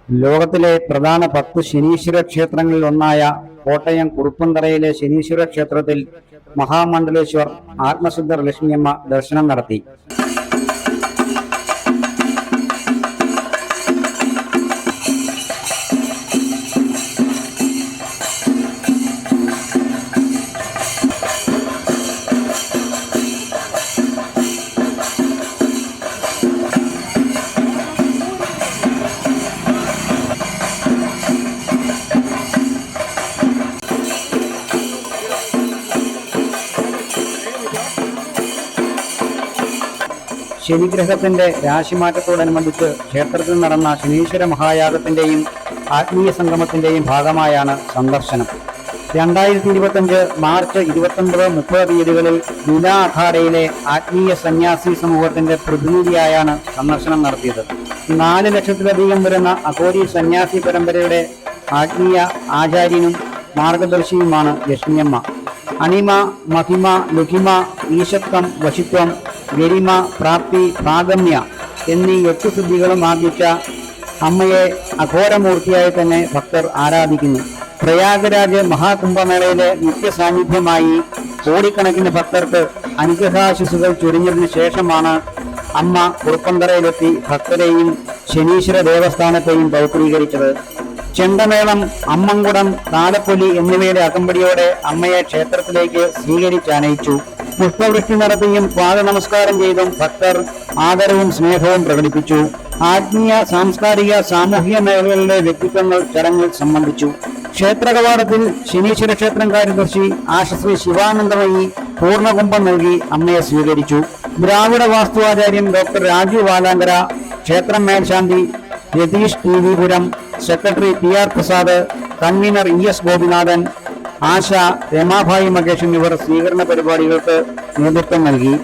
ലോകത്തിലെ പ്രധാന 10 ശനീശ്വര ക്ഷേത്രങ്ങളിൽ ഒന്നായ കോട്ടയം കുറുപ്പന്തറയിലെ ശനീശ്വര ക്ഷേത്രത്തിൽ മഹാമണ്ഡലേശ്വർ ആത്മസിദ്ധർ ലക്ഷ്മിയമ്മ ദർശനം നടത്തി. ശനിഗ്രഹത്തിന്റെ രാശിമാറ്റത്തോടനുബന്ധിച്ച് ക്ഷേത്രത്തിൽ നടന്ന ശനീശ്വര മഹായാഗത്തിന്റെയും ആത്മീയ സംഗമത്തിന്റെയും ഭാഗമായാണ് സന്ദർശനം. 2025 മാർച്ച് 29-30 തീയതികളിൽ വില അഖാഡയിലെ ആത്മീയ സന്യാസി സമൂഹത്തിന്റെ പ്രതിനിധിയായാണ് സന്ദർശനം നടത്തിയത്. 4 ലക്ഷത്തിലധികം വരുന്ന അഘോരി സന്യാസി പരമ്പരയുടെ ആത്മീയ ആചാര്യനും മാർഗദർശിയുമാണ് ലക്ഷ്മിയമ്മ. അണിമ, മഹിമ, ലുഹിമ, ഈശത്വം, വശിത്വം, ഗരിമ, പ്രാപ്തി, പ്രാഗമ്യ എന്നീ 8 സിദ്ധികളും ആർജിച്ച അമ്മയെ അഘോരമൂർത്തിയായി തന്നെ ഭക്തർ ആരാധിക്കുന്നു. പ്രയാഗരാജ് മഹാകുംഭമേളയിലെ നിത്യസാന്നിധ്യമായി കോടിക്കണക്കിന് ഭക്തർക്ക് അനുഗ്രഹാശിസുകൾ ചൊരിഞ്ഞതിനു ശേഷമാണ് അമ്മ കുറുപ്പന്തറയിലെത്തി ഭക്തരെയും ശനീശ്വര ദേവസ്ഥാനത്തെയും പൗത്രീകരിച്ചത്. ചെണ്ടമേളം, അമ്മങ്കുടം, താലപ്പൊലി എന്നിവയുടെ അകമ്പടിയോടെ അമ്മയെ ക്ഷേത്രത്തിലേക്ക് സ്വീകരിച്ചാനയിച്ചു. പുഷ്പവൃഷ്ടി നടത്തിയും പാദനമസ്കാരം ചെയ്തും ഭക്തർ ആദരവും സ്നേഹവും പ്രകടിപ്പിച്ചു. ആത്മീയ, സാംസ്കാരിക, സാമൂഹിക മേഖലകളിലെ വ്യക്തിത്വങ്ങൾ ചടങ്ങിൽ സംബന്ധിച്ചു. ക്ഷേത്രകവാടത്തിൽ ശനീശ്വര ക്ഷേത്രം കാര്യദർശി ആശശ്രീ ശിവാനന്ദമയി പൂർണ്ണകുംഭം നൽകി അമ്മയെ സ്വീകരിച്ചു. ദ്രാവിഡ വാസ്തുവാചാര്യൻ ഡോക്ടർ രാജു വാലാങ്കര, ക്ഷേത്രം മേൽശാന്തി Ratheesh T V Puram, secretary PR Prasad, convener ES Gopinathan, Asha, Ramabhai Mahesh എന്നിവർ സ്വീകരണ പരിപാടികൾക്ക് നേതൃത്വം നൽകി.